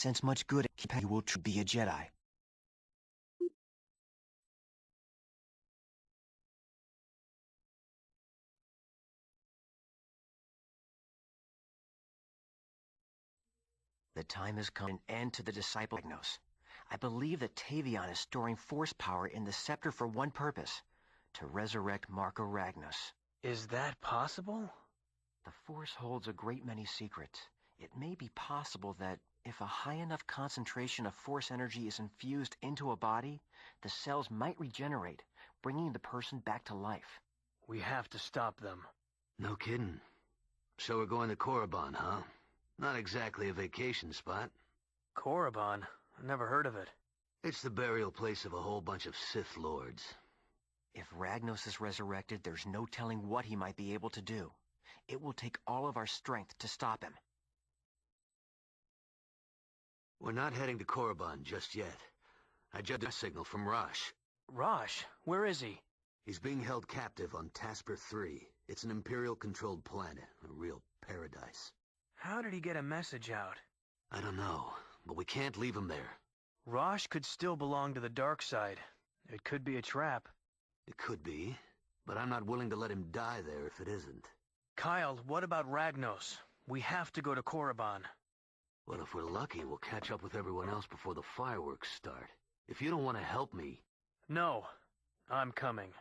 sense much good you will be a Jedi. The time has come an end to the disciple Ragnos. I believe that Tavion is storing force power in the scepter for one purpose, to resurrect Marco Ragnos. Is that possible? The force holds a great many secrets. It may be possible that if a high enough concentration of force energy is infused into a body, the cells might regenerate, bringing the person back to life. We have to stop them. No kidding. So we're going to Korriban, huh? Not exactly a vacation spot. Korriban? Never heard of it. It's the burial place of a whole bunch of Sith Lords. If Ragnos is resurrected, there's no telling what he might be able to do. It will take all of our strength to stop him. We're not heading to Korriban just yet. I judged a signal from Rosh. Rosh? Where is he? He's being held captive on Tasper 3. It's an Imperial-controlled planet, a real paradise. How did he get a message out? I don't know, but we can't leave him there. Rosh could still belong to the dark side. It could be a trap. It could be, but I'm not willing to let him die there if it isn't. Kyle, what about Ragnos? We have to go to Korriban. Well, if we're lucky, we'll catch up with everyone else before the fireworks start. If you don't want to help me... No, I'm coming.